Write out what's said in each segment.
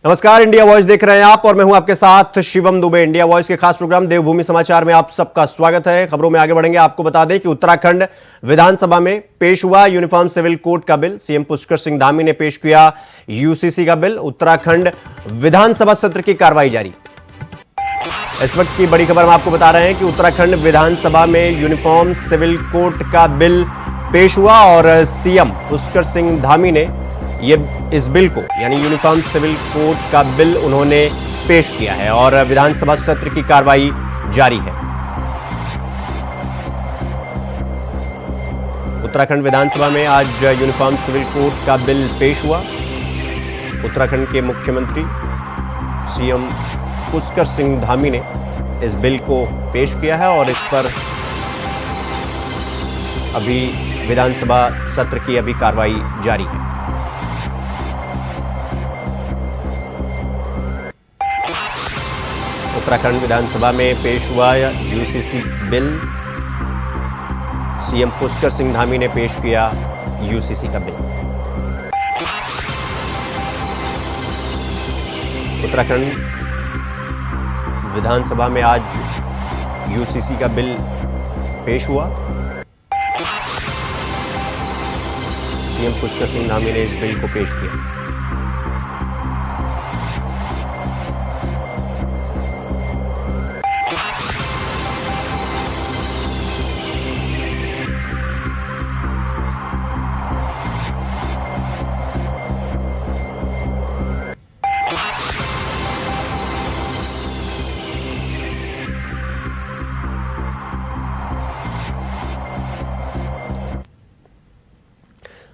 नमस्कार, India voice देख रहे हैं आप और मैं हूं आपके साथ शिवम दुबे। इंडिया वॉइस के खास प्रोग्राम देवभूमि समाचार में आप सबका स्वागत है। खबरों में आगे बढ़ेंगे। आपको बता दें कि उत्तराखंड विधानसभा में पेश हुआ यूनिफॉर्म सिविल कोड का बिल। सीएम पुष्कर सिंह धामी ने पेश किया यूसीसी का बिल। उत्तराखंड विधानसभा सत्र की कार्रवाई जारी। इस वक्त की बड़ी खबर हम आपको बता रहे हैं कि उत्तराखंड विधानसभा में यूनिफॉर्म सिविल कोड का बिल पेश हुआ और सीएम पुष्कर सिंह धामी ने इस बिल को यानी यूनिफॉर्म सिविल कोड का बिल उन्होंने पेश किया है और विधानसभा सत्र की कार्रवाई जारी है। उत्तराखंड विधानसभा में आज यूनिफॉर्म सिविल कोड का बिल पेश हुआ। उत्तराखंड के मुख्यमंत्री सीएम पुष्कर सिंह धामी ने इस बिल को पेश किया है और इस पर अभी विधानसभा सत्र की अभी कार्रवाई जारी है। उत्तराखंड विधानसभा में पेश हुआ UCC bill. CM Pushkar Singh Dhami ने पेश किया यूसीसी का बिल। उत्तराखंड विधानसभा में आज यूसीसी का बिल पेश हुआ। सीएम पुष्कर सिंह धामी ने इस बिल को पेश किया।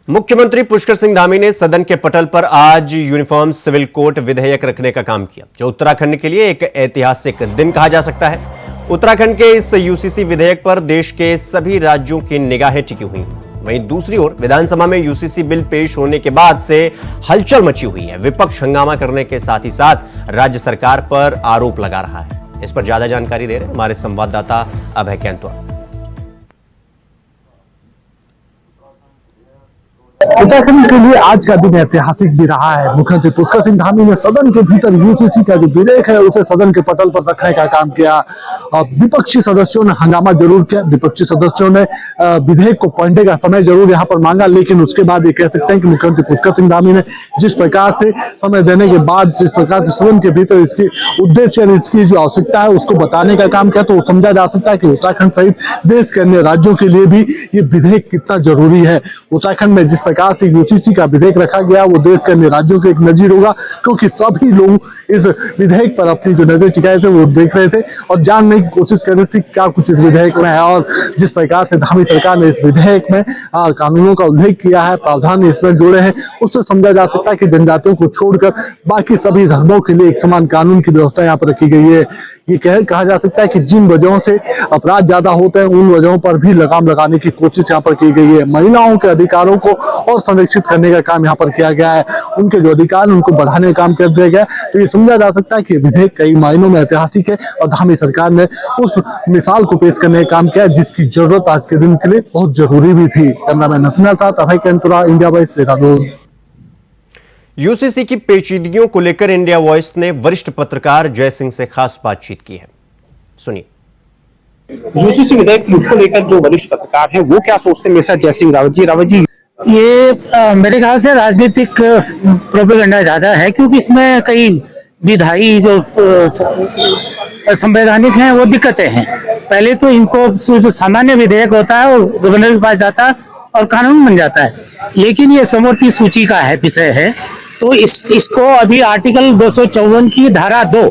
मुख्यमंत्री पुष्कर सिंह धामी ने सदन के पटल पर आज यूनिफॉर्म सिविल कोड विधेयक रखने का काम किया, जो उत्तराखंड के लिए एक ऐतिहासिक दिन कहा जा सकता है। उत्तराखंड के इस यूसीसी विधेयक पर देश के सभी राज्यों की निगाहें टिकी हुई। वहीं दूसरी ओर विधानसभा में यूसीसी बिल पेश होने के बाद से हलचल मची हुई है। विपक्ष हंगामा करने के साथ ही साथ राज्य सरकार पर आरोप लगा रहा है। इस पर ज्यादा जानकारी दे रहे हमारे संवाददाता अभय कैंतवा। उत्तराखंड के लिए आज का दिन ऐतिहासिक भी रहा है। मुख्यमंत्री पुष्कर सिंह धामी ने सदन के भीतर यूसीसी का जो विधेयक है उसे सदन के पटल पर रखने का काम किया। विपक्षी सदस्यों ने हंगामा जरूर किया। विपक्षी सदस्यों ने विधेयक को पढ़ने का समय जरूर यहाँ पर मांगा, लेकिन उसके बाद ये कह सकते हैं कि मुख्यमंत्री पुष्कर सिंह धामी ने जिस प्रकार से समय देने के बाद जिस प्रकार से सदन के भीतर इसकी उद्देश्य और इसकी जो आवश्यकता है उसको बताने का काम किया, तो समझा जा सकता है कि उत्तराखंड सहित देश के अन्य राज्यों के लिए भी ये विधेयक कितना जरूरी है। उत्तराखंड में जिस प्रकार से यूसीसी का विधेयक रखा गया वो देश के अन्य राज्यों के एक नजीर होगा, क्योंकि सभी लोग इस विधेयक पर अपनी जो नजर टिकाए थे वो देख रहे थे और जानने की कोशिश कर रहे थे क्या कुछ इस विधेयक में है। और जिस प्रकार से धामी सरकार ने इस विधेयक में कानूनों का उल्लेख किया है, प्रावधान इसमें जोड़े हैं, उससे समझा जा सकता है कि जनजातियों को छोड़कर बाकी सभी धर्मों के लिए एक समान कानून की व्यवस्था यहाँ पर रखी गई है। ये कहा जा सकता है कि जिन वजहों से अपराध ज्यादा होते हैं उन वजहों पर भी लगाम लगाने की कोशिश यहाँ पर की गई है। महिलाओं के अधिकारों को और संरक्षित करने का काम यहाँ पर किया गया है। उनके जो अधिकार उनको बढ़ाने का काम कर दिया गया। तो ये समझा जा सकता है कि विधेयक कई मायनों में ऐतिहासिक है और धामी सरकार ने उस मिसाल को पेश करने का काम किया जिसकी जरूरत आज के दिन के लिए बहुत जरूरी भी थी। कैमरामैन नथुना था, Abhay Kaintura, India Voice, Dehradun. UCC की पेचीदगियों को लेकर इंडिया वॉइस ने वरिष्ठ पत्रकार जय सिंह से खास बातचीत की है। सुनिए। यूसीसी विधेयक को लेकर जो वरिष्ठ पत्रकार हैं वो क्या सोचते हैं? मेरे साथ जय सिंह रावत जी। ये मेरे ख्याल से राजनीतिक प्रोपेगेंडा ज्यादा है, क्योंकि इसमें कई विधायी जो संवैधानिक हैं वो दिक्कतें हैं। पहले तो इनको जो सामान्य विधेयक होता है वो गवर्नर के पास जाता है और कानून बन जाता है, लेकिन ये समवर्ती सूची का है विषय है, तो इसको अभी आर्टिकल 254 की धारा 2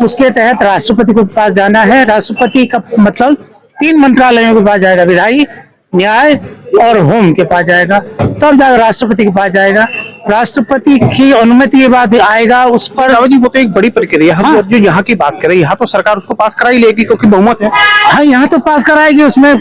उसके तहत राष्ट्रपति के पास जाना है। राष्ट्रपति का मतलब 3 मंत्रालयों के पास जाएगा, विधायी, न्याय और होम के पास जाएगा, तब जाकर राष्ट्रपति के पास जाएगा। राष्ट्रपति की अनुमति के बाद आएगा उस पर। रावत जी, वो तो एक बड़ी प्रक्रिया है। हाँ। जो यहाँ की बात करें, यहाँ तो सरकार उसको पास करा ही लेगी क्योंकि बहुमत है। हाँ, यहाँ तो पास कराएगी। उसमें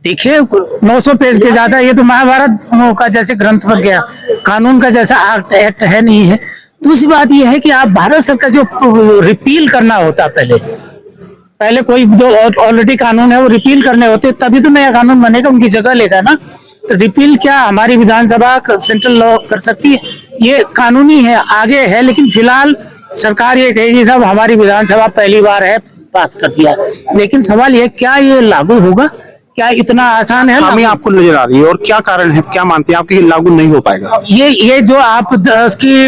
देखिए 900 पेज के ज्यादा, ये तो महाभारत का जैसे ग्रंथ बन गया, कानून का जैसा एक्ट है नहीं है। दूसरी बात यह है कि आप भारत सरकार जो रिपील करना होता, पहले कोई जो ऑलरेडी कानून है वो रिपील करने होते, तभी तो नया कानून बनेगा, उनकी जगह लेगा ना। तो रिपील क्या हमारी विधानसभा सेंट्रल लॉ कर सकती है? ये कानूनी है, आगे है, लेकिन फिलहाल सरकार ये कहेगी साहब हमारी विधानसभा पहली बार है, पास कर दिया। लेकिन सवाल ये क्या ये लागू होगा? क्या इतना आसान है? हमें आपको नजर आ रही है और क्या कारण है, क्या मानते हैं आप कि ये लागू नहीं हो पाएगा? ये जो आप उसकी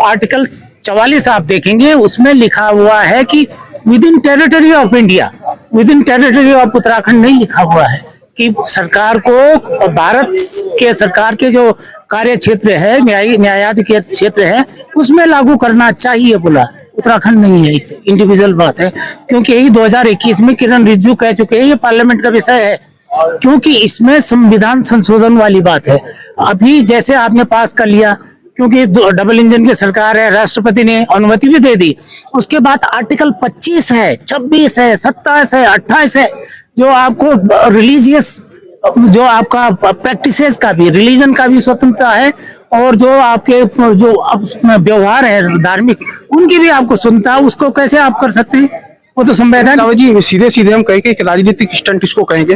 आर्टिकल 44 आप देखेंगे, उसमें लिखा हुआ है कि with in territory of India, with in territory of Uttarakhand नहीं लिखा हुआ है कि सरकार को भारत के सरकार के जो कार्य क्षेत्र है, न्यायाधिक क्षेत्र है, उसमें लागू करना चाहिए बोला। उत्तराखंड नहीं है, इंडिविजुअल बात है, क्योंकि यही 2021 में किरण रिजिजू कह चुके हैं ये पार्लियामेंट का विषय है, क्योंकि इसमें संविधान संशोधन वाली बात है। अभी जैसे आपने पास कर लिया, क्योंकि डबल इंजन की सरकार है, राष्ट्रपति ने अनुमति भी दे दी, उसके बाद आर्टिकल 25 है, 26 है, 27 है, 28 है, जो आपको रिलीजियस, जो आपका प्रैक्टिसेस का भी, रिलीजन का भी स्वतंत्रता है, और जो आपके जो व्यवहार है धार्मिक, उनकी भी आपको सुनता है। उसको कैसे आप कर सकते हैं? वो तो संवैधानिक जी सीधे सीधे हम कहेंगे कि राजनीतिक स्टंट इसको कहेंगे।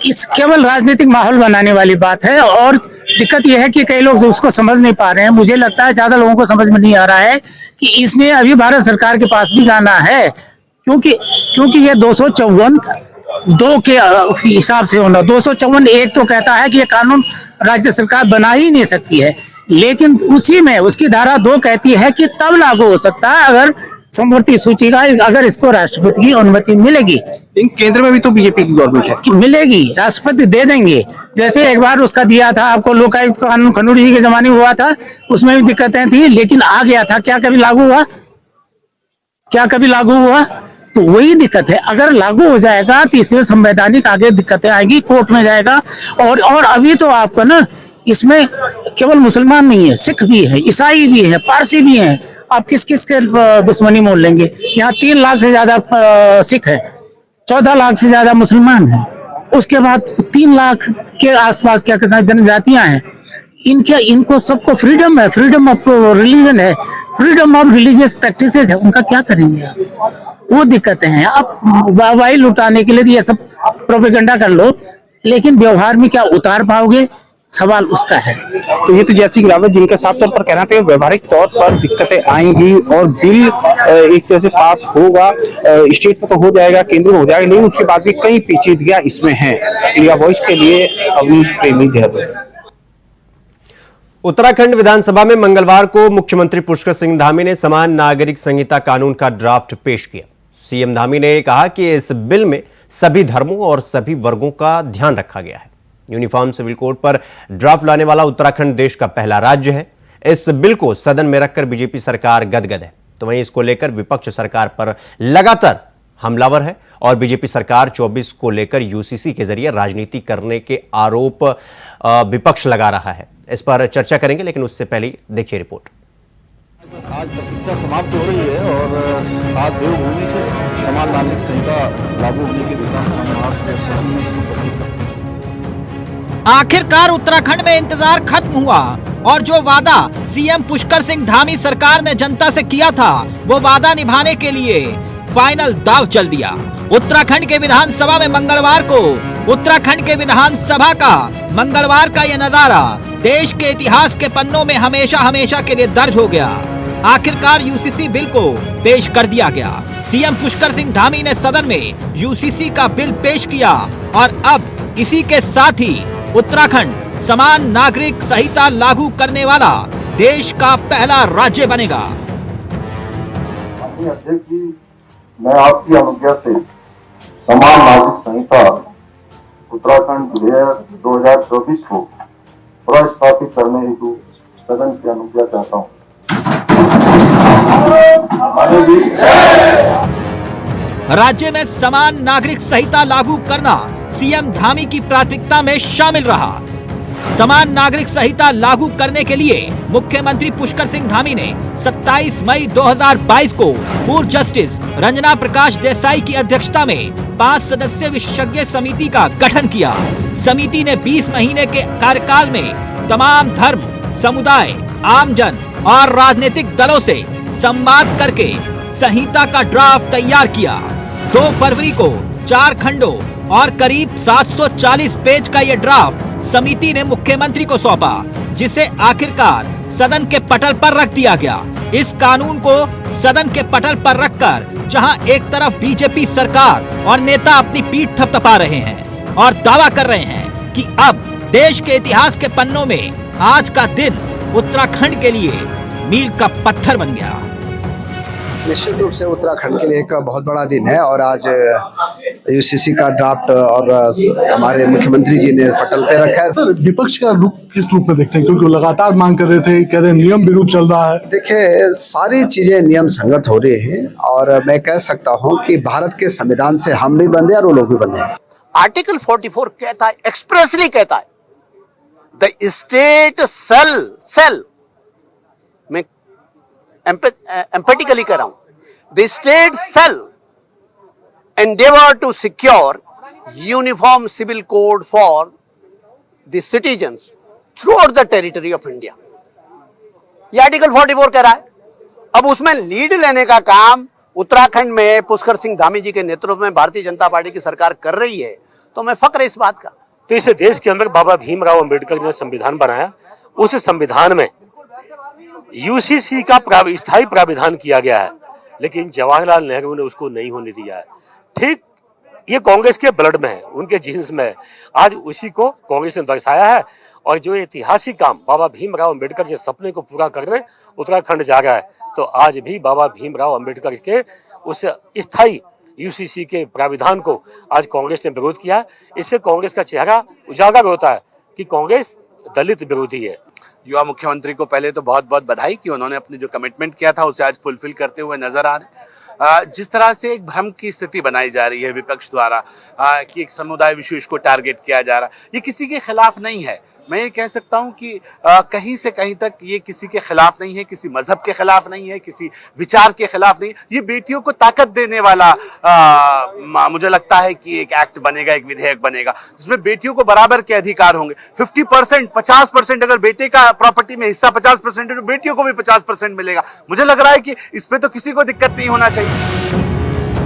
इस केवल राजनीतिक माहौल बनाने वाली बात है, और दिक्कत यह है कि कई लोग उसको समझ नहीं पा रहे हैं। मुझे लगता है ज्यादा लोगों को समझ में नहीं आ रहा है कि इसमें अभी भारत सरकार के पास भी जाना है, क्योंकि ये 254(2) के हिसाब से होना, 254(1) तो कहता है कि ये कानून राज्य सरकार बना ही नहीं सकती है, लेकिन उसी में उसकी धारा 2 कहती है कि तब लागू हो सकता है अगर समवर्ती सूची का, अगर इसको राष्ट्रपति की अनुमति मिलेगी। लेकिन केंद्र में भी तो बीजेपी की गवर्नमेंट है कि मिलेगी, राष्ट्रपति दे देंगे। जैसे एक बार उसका दिया था आपको, लोकायुक्त कानून खनूरी जी के जमाने में हुआ था, उसमें भी दिक्कतें थी, लेकिन आ गया था। क्या कभी लागू हुआ? क्या कभी लागू हुआ? तो वही दिक्कत है, अगर लागू हो जाएगा तो इसमें संवैधानिक आगे दिक्कतें आएगी, कोर्ट में जाएगा। और अभी तो आपको ना इसमें केवल मुसलमान नहीं है, सिख भी है, ईसाई भी है, पारसी भी है, आप किस किस के दुश्मनी मोल लेंगे? यहाँ 3 लाख से ज्यादा सिख है, 14 लाख से ज्यादा मुसलमान है, उसके बाद 3 लाख के आसपास क्या कहते हैं जनजातियां हैं। इनको सबको फ्रीडम है, फ्रीडम ऑफ रिलीजन है, फ्रीडम ऑफ रिलीजियस प्रैक्टिसेस है, उनका क्या करेंगे आप? वो दिक्कतें हैं। आप वाई लुटाने के लिए ये सब प्रोपेगेंडा कर लो, लेकिन व्यवहार में क्या उतार पाओगे? सवाल उसका है। तो ये तो जैसी गिरावट जिनका साफ तौर पर कहना था व्यवहारिक तौर पर दिक्कतें आएंगी और बिल एक तरह से पास होगा, स्टेट में तो हो जाएगा, केंद्र में हो जाएगा, लेकिन उसके बाद भी कई पेचीदगियां इसमें हैं। इंडिया वॉइस के लिए अवनीश प्रेमी, देहरादून। उत्तराखंड विधानसभा में मंगलवार को मुख्यमंत्री पुष्कर सिंह धामी ने समान नागरिक संहिता कानून का ड्राफ्ट पेश किया। सीएम धामी ने कहा कि इस बिल में सभी धर्मों और सभी वर्गों का ध्यान रखा गया है। यूनिफॉर्म सिविल कोड पर ड्राफ्ट लाने वाला उत्तराखंड देश का पहला राज्य है। इस बिल को सदन में रखकर बीजेपी सरकार गदगद है, तो वहीं इसको लेकर विपक्ष सरकार पर लगातार हमलावर है और बीजेपी सरकार 24 को लेकर यूसीसी के जरिए राजनीति करने के आरोप विपक्ष लगा रहा है। इस पर चर्चा करेंगे, लेकिन उससे पहले देखिए रिपोर्ट। आज प्रतीक्षा समाप्त हो रही है और आज देवभूमि से समान नागरिक संहिता लागू होने की दिशा में हम आपके सामने उपस्थित हैं। आखिरकार उत्तराखंड में इंतजार खत्म हुआ और जो वादा सीएम पुष्कर सिंह धामी सरकार ने जनता से किया था, वो वादा निभाने के लिए फाइनल दाव चल दिया। उत्तराखंड के विधानसभा में मंगलवार को उत्तराखंड के विधानसभा का मंगलवार का यह नजारा देश के इतिहास के पन्नों में हमेशा हमेशा के लिए दर्ज हो गया। आखिरकार यूसीसी बिल को पेश कर दिया गया। सीएम पुष्कर सिंह धामी ने सदन में यूसीसी का बिल पेश किया और अब इसी के साथ ही उत्तराखंड समान नागरिक संहिता लागू करने वाला देश का पहला राज्य बनेगा। अध्यक्ष जी, मैं आपकी अनुज्ञा से समान नागरिक संहिता उत्तराखंड विधेयक 2024 को प्रस्तावित करने हेतु सदन की अनुज्ञा चाहता हूँ। राज्य में समान नागरिक संहिता लागू करना सीएम धामी की प्राथमिकता में शामिल रहा। समान नागरिक संहिता लागू करने के लिए मुख्यमंत्री पुष्कर सिंह धामी ने 27 मई 2022 को पूर्व जस्टिस रंजना प्रकाश देसाई की अध्यक्षता में 5 सदस्यीय विशेषज्ञ समिति का गठन किया। समिति ने 20 महीने के कार्यकाल में तमाम धर्म, समुदाय, आमजन और राजनीतिक दलों से संवाद करके संहिता का ड्राफ्ट तैयार किया। 2 फरवरी को 4 खंडों और करीब 740 पेज का यह ड्राफ्ट समिति ने मुख्यमंत्री को सौंपा, जिसे आखिरकार सदन के पटल पर रख दिया गया। इस कानून को सदन के पटल पर रखकर जहां एक तरफ बीजेपी सरकार और नेता अपनी पीठ थपथपा रहे हैं और दावा कर रहे हैं कि अब देश के इतिहास के पन्नों में आज का दिन उत्तराखंड के लिए मील का पत्थर बन गया। निश्चित रूप से उत्तराखंड के लिए एक बहुत बड़ा दिन है और आज यूसीसी का ड्राफ्ट और हमारे मुख्यमंत्री जी ने पटल पे रखा है। सर, विपक्ष का रुख किस रूप में देखते हैं, क्योंकि वो लगातार मांग कर रहे थे, कह रहे हैं नियम विरुद्ध चल रहा है। देखिए, सारी चीजें नियम संगत हो रही हैं और मैं कह सकता हूं कि भारत के संविधान से हम भी बंधे और वो लोग भी बंधे हैं। आर्टिकल 44 कहता है, एक्सप्रेसली कहता है, द स्टेट सेल मैं एम्फेटिकली कह रहा हूं, the state shall endeavor to secure uniform civil code for the citizens throughout the territory of India। ये आर्टिकल 44 कह रहा है। अब उसमें लीड लेने का काम उत्तराखंड में पुष्कर सिंह धामी जी के नेतृत्व में भारतीय जनता पार्टी की सरकार कर रही है, तो मैं फक्र है इस बात का। तो इस देश के अंदर बाबा भीमराव अंबेडकर ने संविधान बनाया, उस संविधान में यूसीसी का स्थायी प्राविधान किया गया है, लेकिन जवाहरलाल नेहरू ने उसको नहीं होने दिया है। ठीक ये कांग्रेस के ब्लड में है, उनके जीन्स में है। आज उसी को कांग्रेस ने दर्शाया है और जो ऐतिहासिक काम बाबा भीमराव अंबेडकर के सपने को पूरा करने उत्तराखंड जा रहा है, तो आज भी बाबा भीमराव अंबेडकर के उस स्थायी यूसीसी के प्राविधान को आज कांग्रेस ने विरोध किया। इससे कांग्रेस का चेहरा उजागर होता है कि कांग्रेस दलित विरोधी है। युवा मुख्यमंत्री को पहले तो बहुत बहुत बधाई कि उन्होंने अपने जो कमिटमेंट किया था उसे आज फुलफिल करते हुए नजर आ रहे। जिस तरह से एक भ्रम की स्थिति बनाई जा रही है विपक्ष द्वारा कि एक समुदाय विशेष को टारगेट किया जा रहा है, ये किसी के खिलाफ नहीं है। मैं ये कह सकता हूं कि कहीं से कहीं तक ये किसी के खिलाफ नहीं है, किसी मजहब के खिलाफ नहीं है, किसी विचार के खिलाफ नहीं। ये बेटियों को ताकत देने वाला मुझे लगता है कि एक एक्ट बनेगा, एक विधेयक बनेगा जिसमें बेटियों को बराबर के अधिकार होंगे। 50%, 50% अगर बेटे का प्रॉपर्टी में हिस्सा 50% है तो बेटियों को भी 50% मिलेगा। मुझे लग रहा है कि इसमें तो किसी को दिक्कत नहीं होना चाहिए।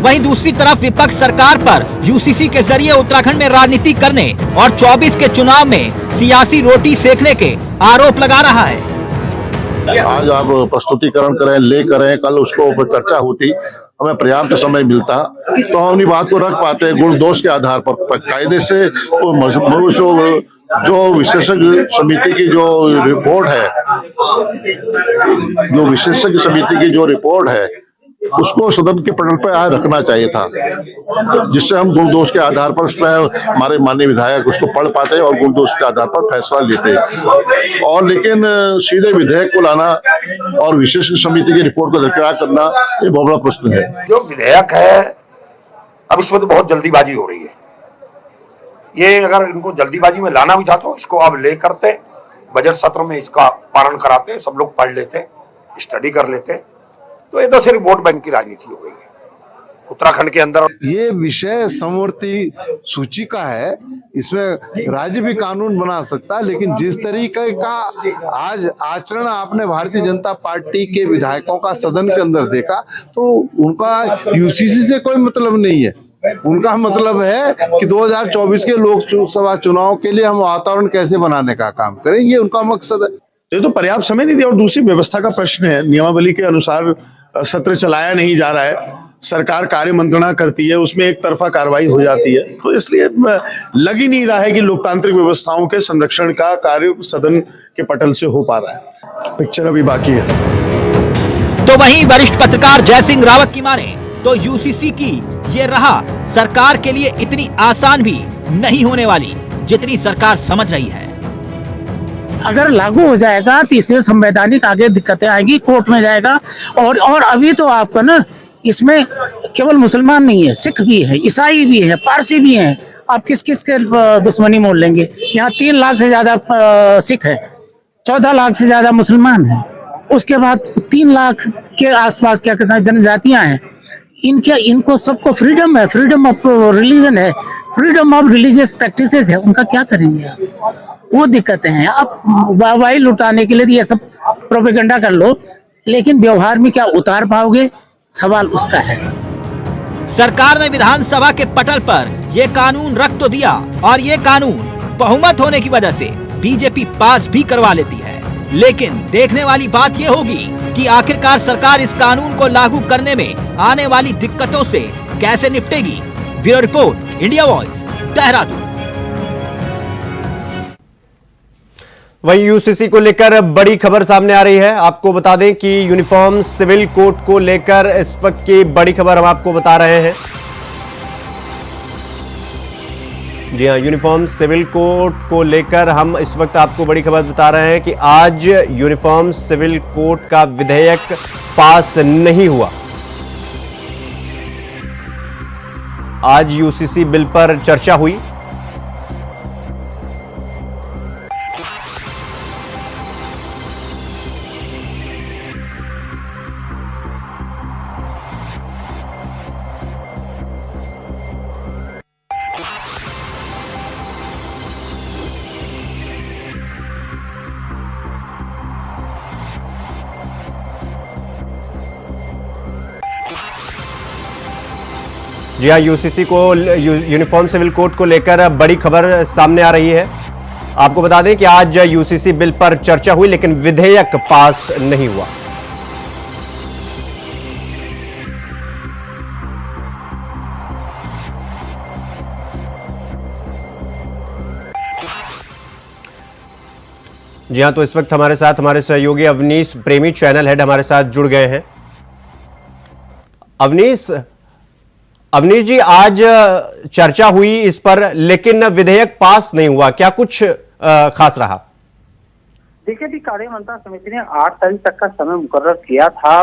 वहीं दूसरी तरफ विपक्ष सरकार पर यूसीसी के जरिए उत्तराखंड में राजनीति करने और 24 के चुनाव में सियासी रोटी सेकने के आरोप लगा रहा है। आज आप प्रस्तुतिकरण करें, ले करें, कल उसको ऊपर चर्चा होती, हमें पर्याप्त समय मिलता तो हम अपनी बात को रख पाते गुण दोष के आधार पर। कायदे से जो विशेषज्ञ समिति की जो रिपोर्ट है, जो विशेषज्ञ समिति की जो रिपोर्ट है उसको सदन के पटल पर आज रखना चाहिए था, जिससे हम गुण दोष के आधार पर उसमें हमारे माननीय विधायक उसको पढ़ पाते और गुण दोष के आधार पर फैसला लेते। और लेकिन सीधे विधेयक को लाना और विशेषज्ञ समिति की रिपोर्ट को दरकिरार करना ये बहुत बड़ा प्रश्न है। जो विधेयक है अब इसमें तो बहुत जल्दीबाजी हो रही है। ये अगर इनको जल्दीबाजी में लाना भी था तो इसको अब ले करते, बजट सत्र में इसका पारण कराते, सब लोग पढ़ लेते, स्टडी कर लेते, तो ये तो सिर्फ वोट बैंक की राजनीति हो गई है उत्तराखंड के अंदर। ये विषय समवर्ती सूची का है, इसमें राज्य भी कानून बना सकता है, लेकिन जिस तरीके का आज आचरण आपने भारतीय जनता पार्टी के विधायकों का सदन के अंदर देखा, तो उनका यूसीसी से कोई मतलब नहीं है। उनका मतलब है कि 2024 के लोकसभा चुनाव के लिए हम वातावरण कैसे बनाने का काम करें, ये उनका मकसद है। ये तो पर्याप्त समय नहीं दिया और दूसरी व्यवस्था का प्रश्न है। नियमावली के अनुसार सत्र चलाया नहीं जा रहा है, सरकार कार्य मंत्रणा करती है, उसमें एक तरफा कार्रवाई हो जाती है, तो इसलिए लग ही नहीं रहा है कि लोकतांत्रिक व्यवस्थाओं के संरक्षण का कार्य सदन के पटल से हो पा रहा है। पिक्चर अभी बाकी है। तो वहीं वरिष्ठ पत्रकार जयसिंह रावत की माने तो यूसीसी की ये राह सरकार के लिए इतनी आसान भी नहीं होने वाली जितनी सरकार समझ रही है। अगर लागू हो जाएगा तो इसमें संवैधानिक आगे दिक्कतें आएंगी, कोर्ट में जाएगा। और अभी तो आपका ना इसमें केवल मुसलमान नहीं है, सिख भी है, ईसाई भी है, पारसी भी है। आप किस किस के दुश्मनी मोल लेंगे? यहाँ 3 लाख से ज्यादा सिख है, 14 लाख से ज्यादा मुसलमान है, उसके बाद 3 लाख के आसपास क्या कहते हैं जनजातियां हैं। इनको सबको फ्रीडम है, फ्रीडम ऑफ रिलीजन है, फ्रीडम ऑफ रिलीजियस प्रैक्टिसेस है। उनका क्या करेंगे आप? वो दिक्कतें हैं। आप वाहवाही लुटाने के लिए ये सब प्रोपेगेंडा कर लो, लेकिन व्यवहार में क्या उतार पाओगे, सवाल उसका है। सरकार ने विधानसभा के पटल पर ये कानून रख तो दिया और ये कानून बहुमत होने की वजह से बीजेपी पास भी करवा लेती है। लेकिन देखने वाली बात यह होगी कि आखिरकार सरकार इस कानून को लागू करने में आने वाली दिक्कतों से कैसे निपटेगी। Bureau report, India Voice, Dehradun. वहीं यूसीसी को लेकर बड़ी खबर सामने आ रही है। आपको बता दें कि यूनिफॉर्म सिविल कोड को लेकर इस वक्त की बड़ी खबर हम आपको बता रहे हैं। जी हां, यूनिफॉर्म सिविल कोड को लेकर हम इस वक्त आपको बड़ी खबर बता रहे हैं कि आज यूनिफॉर्म सिविल कोड का विधेयक पास नहीं हुआ। आज यूसीसी बिल पर चर्चा हुई। जी हाँ, यूसीसी को यूनिफॉर्म सिविल कोड को लेकर बड़ी खबर सामने आ रही है। आपको बता दें कि आज यूसीसी बिल पर चर्चा हुई लेकिन विधेयक पास नहीं हुआ। जी हाँ, तो इस वक्त हमारे साथ हमारे सहयोगी अवनीश प्रेमी, चैनल हेड, हमारे साथ जुड़ गए हैं। अवनीश जी, आज चर्चा हुई इस पर लेकिन विधेयक पास नहीं हुआ, क्या कुछ खास रहा? देखिए, अभी कार्य मंत्रणा समिति ने 8 तारीख तक का समय मुकर्रर किया था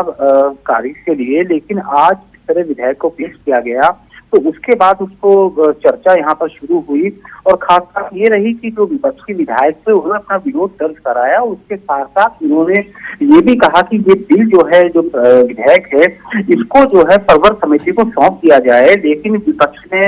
कार्य के लिए, लेकिन आज इस तरह विधेयक को पेश किया गया तो उसके बाद उसको चर्चा यहाँ पर शुरू हुई और खास बात ये रही कि जो विपक्षी विधायक थे उन्होंने अपना विरोध दर्ज कराया। उसके साथ साथ उन्होंने ये भी कहा कि ये बिल जो है, जो विधेयक है, इसको जो है प्रवर समिति को सौंप दिया जाए। लेकिन विपक्ष ने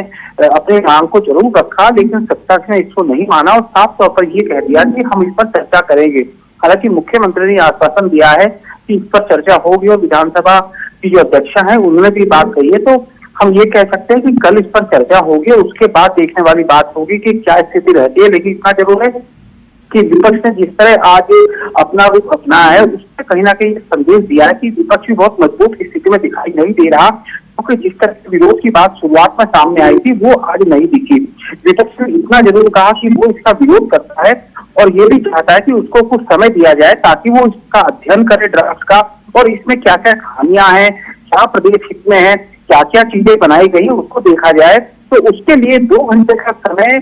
अपने मांग को जरूर रखा, लेकिन सत्ता ने इसको नहीं माना और साफ तौर पर ये कह दिया कि हम इस पर चर्चा करेंगे। हालांकि मुख्यमंत्री ने आश्वासन दिया है कि इस पर चर्चा होगी और विधानसभा की जो अध्यक्षा है उन्होंने भी बात कही है, तो हम ये कह सकते हैं कि कल इस पर चर्चा होगी और उसके बाद देखने वाली बात होगी कि क्या स्थिति रहती है। लेकिन इतना जरूर है कि विपक्ष ने जिस तरह आज अपना रुख अपनाया है उससे कहीं ना कहीं संदेश दिया है कि विपक्ष भी बहुत मजबूत स्थिति में दिखाई नहीं दे रहा, क्योंकि जिस तरह से विरोध की बात शुरुआत में सामने आई थी वो आज नहीं दिखी। विपक्ष ने इतना जरूर कहा कि वो इसका विरोध करता है और ये भी चाहता है कि उसको कुछ समय दिया जाए ताकि वो इसका अध्ययन करे ड्राफ्ट का, और इसमें क्या क्या खामियां हैं, क्या प्रदेश हित में है, क्या क्या चीजें बनाई गई उसको देखा जाए। तो उसके लिए 2 घंटे का समय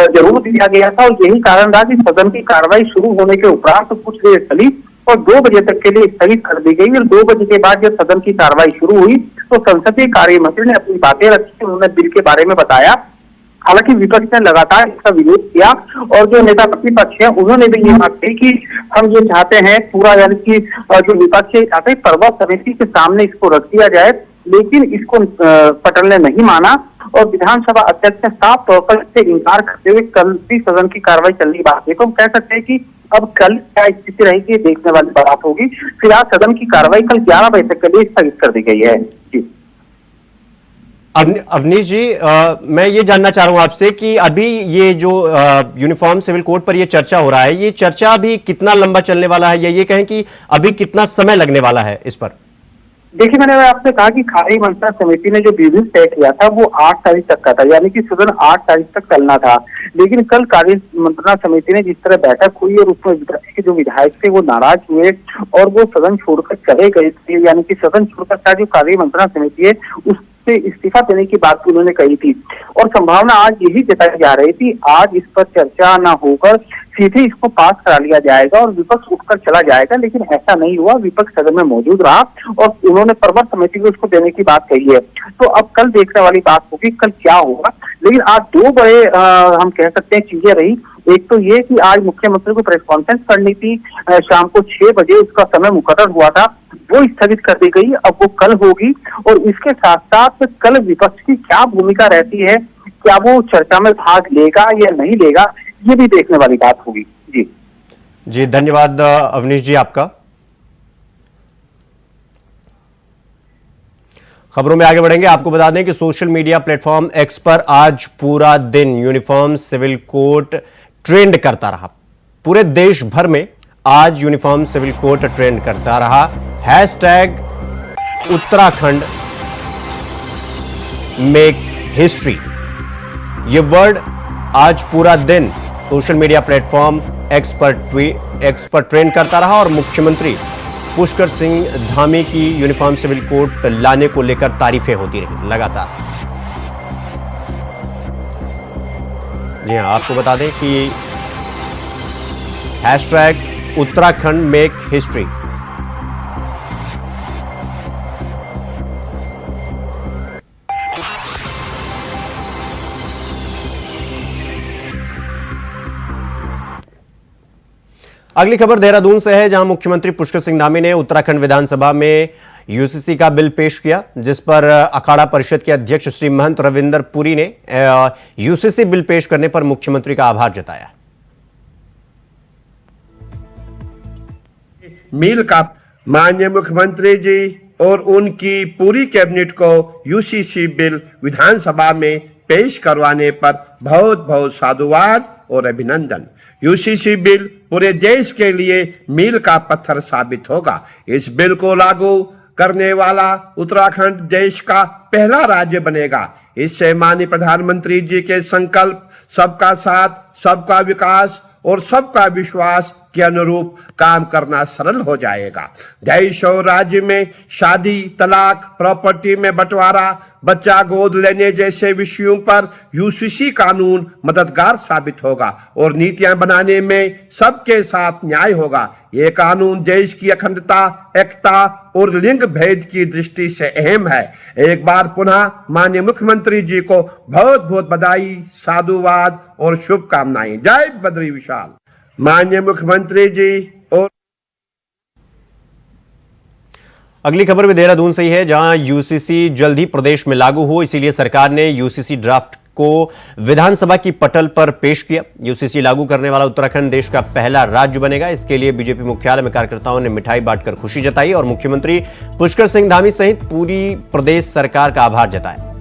जरूर दिया गया था और यही कारण रहा कि सदन की कार्रवाई शुरू होने के उपरांत कुछ देर चली और 2 बजे तक के लिए स्थगित कर दी गई। और 2 बजे के बाद जब सदन की कार्रवाई शुरू हुई तो संसदीय कार्य मंत्री ने अपनी बातें रखी, उन्होंने बिल के बारे में बताया। हालांकि विपक्ष ने लगातार इसका विरोध किया और जो नेता प्रतिपक्ष है उन्होंने भी ये बात कही कि हम ये चाहते हैं पूरा, यानी कि जो विपक्ष चाहते हैं पर्वत समिति के सामने इसको रख दिया जाए, लेकिन इसको पटल ने नहीं माना और विधानसभा अध्यक्ष ने साफ तौर पर इससे इंकार करते हुए कल भी सदन की कार्रवाई चलनी बाकी है। तो हम कह सकते हैं कि अब कल क्या स्थिति रहेगी देखने वाली बात होगी। फिलहाल सदन की कार्रवाई कल 11 बजे तक के लिए स्थगित कर दी गई है। जी अवनीश जी, मैं ये जानना चाह रहा हूं आपसे कि अभी ये जो यूनिफॉर्म सिविल कोड पर ये चर्चा हो रहा है, ये चर्चा अभी कितना लंबा चलने वाला है, या ये कहें कि अभी कितना समय लगने वाला है इस पर? देखिए, मैंने आपसे कहा कि कार्य मंत्रणा समिति ने जो बिल तय किया था वो 8 तारीख तक का था, यानी कि सदन 8 तारीख तक चलना था। लेकिन कल कार्य मंत्रणा समिति ने जिस तरह बैठक हुई और उसमें विपक्ष के जो विधायक थे वो नाराज हुए और वो सदन छोड़कर चले गए थे, यानी कि सदन छोड़कर का जो कार्य मंत्रणा समिति है उससे इस्तीफा देने की बात उन्होंने कही थी और संभावना आज यही जताई जा रही थी आज इस पर चर्चा न होकर सीधे इसको पास करा लिया जाएगा और विपक्ष उठकर चला जाएगा। लेकिन ऐसा नहीं हुआ, विपक्ष सदन में मौजूद रहा और उन्होंने पर्वत समिति को उसको देने की बात कही है। तो अब कल देखने वाली बात होगी कल क्या होगा। लेकिन आज 2 बड़े हम कह सकते हैं चीजें रही। एक तो ये कि आज मुख्यमंत्री को प्रेस कॉन्फ्रेंस करनी थी, शाम को 6 बजे उसका समय मुकर्रर हुआ था, वो स्थगित कर दी गई, अब वो कल होगी। और इसके साथ साथ कल विपक्ष की क्या भूमिका रहती है, क्या वो चर्चा में भाग लेगा या नहीं लेगा, ये भी देखने वाली बात होगी। जी धन्यवाद अवनीश जी आपका। खबरों में आगे बढ़ेंगे। आपको बता दें कि सोशल मीडिया प्लेटफॉर्म एक्स पर आज पूरा दिन यूनिफॉर्म सिविल कोड ट्रेंड करता रहा। पूरे देश भर में आज यूनिफॉर्म सिविल कोड ट्रेंड करता रहा। हैशटैग उत्तराखंड मेक हिस्ट्री, ये वर्ड आज पूरा दिन सोशल मीडिया प्लेटफॉर्म एक्स पर ट्रेंड करता रहा और मुख्यमंत्री पुष्कर सिंह धामी की यूनिफॉर्म सिविल कोड लाने को लेकर तारीफें होती रही लगातार। जी हां, आपको बता दें कि हैशटैग उत्तराखंड मेक हिस्ट्री अगली खबर देहरादून से है, जहां मुख्यमंत्री पुष्कर सिंह धामी ने उत्तराखंड विधानसभा में यूसीसी का बिल पेश किया, जिस पर अखाड़ा परिषद के अध्यक्ष श्री महंत रविंदर पुरी ने यूसीसी बिल पेश करने पर मुख्यमंत्री का आभार जताया। मील का माननीय मुख्यमंत्री जी और उनकी पूरी कैबिनेट को यूसीसी बिल विधानसभा में पेश करवाने पर बहुत बहुत साधुवाद और अभिनंदन। यूसीसी बिल पूरे देश के लिए मील का पत्थर साबित होगा। इस बिल को लागू करने वाला उत्तराखंड देश का पहला राज्य बनेगा। इससे माननीय प्रधानमंत्री जी के संकल्प सबका साथ, सबका विकास और सबका विश्वास के अनुरूप काम करना सरल हो जाएगा। देश और राज्य में शादी, तलाक, प्रॉपर्टी में बंटवारा, बच्चा गोद लेने जैसे विषयों पर यूसीसी कानून मददगार साबित होगा और नीतियां बनाने में सबके साथ न्याय होगा। ये कानून देश की अखंडता, एकता और लिंग भेद की दृष्टि से अहम है। एक बार पुनः माननीय मुख्यमंत्री जी को बहुत बहुत बधाई, साधुवाद और शुभकामनाएं। जय बद्री विशाल। माननीय मुख्यमंत्री जी। और अगली खबर भी देहरादून से ही है, जहां यूसीसी जल्द ही प्रदेश में लागू हो, इसीलिए सरकार ने यूसीसी ड्राफ्ट को विधानसभा की पटल पर पेश किया। यूसीसी लागू करने वाला उत्तराखंड देश का पहला राज्य बनेगा। इसके लिए बीजेपी मुख्यालय में कार्यकर्ताओं ने मिठाई बांटकर खुशी जताई और मुख्यमंत्री पुष्कर सिंह धामी सहित पूरी प्रदेश सरकार का आभार जताया।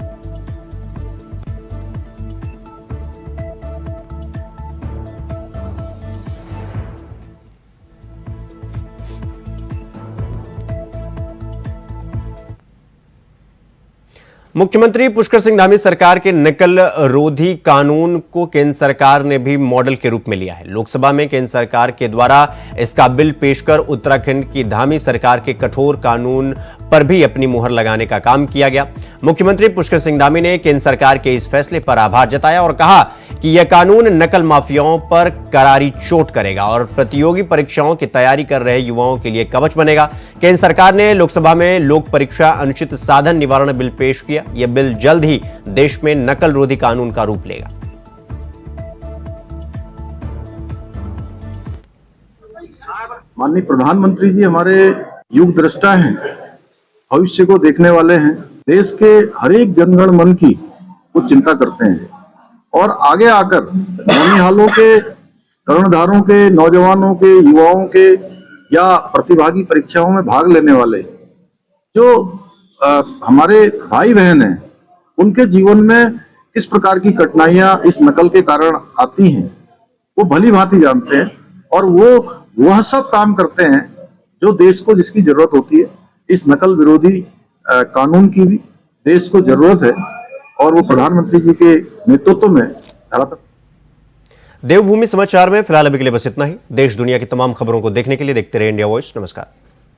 मुख्यमंत्री पुष्कर सिंह धामी सरकार के नकल रोधी कानून को केंद्र सरकार ने भी मॉडल के रूप में लिया है। लोकसभा में केंद्र सरकार के द्वारा इसका बिल पेश कर उत्तराखंड की धामी सरकार के कठोर कानून पर भी अपनी मुहर लगाने का काम किया गया। मुख्यमंत्री पुष्कर सिंह धामी ने केंद्र सरकार के इस फैसले पर आभार जताया और कहा कि यह कानून नकल माफियाओं पर करारी चोट करेगा और प्रतियोगी परीक्षाओं की तैयारी कर रहे युवाओं के लिए कवच बनेगा। केंद्र सरकार ने लोकसभा में लोक परीक्षा अनुचित साधन निवारण बिल पेश किया। यह बिल जल्द ही देश में नकल रोधी कानून का रूप लेगा। माननीय प्रधानमंत्री जी हमारे युग दृष्टा हैं, भविष्य को देखने वाले हैं, देश के हर एक जनगण मन की वो चिंता करते हैं और आगे आकर नौनिहालों के, कर्णधारों के, नौजवानों के, युवाओं के या प्रतिभागी परीक्षाओं में भाग लेने वाले जो हमारे भाई बहन हैं, उनके जीवन में किस प्रकार की कठिनाइयां इस नकल के कारण आती हैं वो भली भांति जानते हैं और वो वह सब काम करते हैं जो देश को जिसकी जरूरत होती है। इस नकल विरोधी कानून की भी देश को जरूरत है और वो प्रधानमंत्री जी के नेतृत्व में धरातल। देवभूमि समाचार में फिलहाल अभी के लिए बस इतना ही। देश दुनिया की तमाम खबरों को देखने के लिए देखते रहिए इंडिया वॉइस। नमस्कार।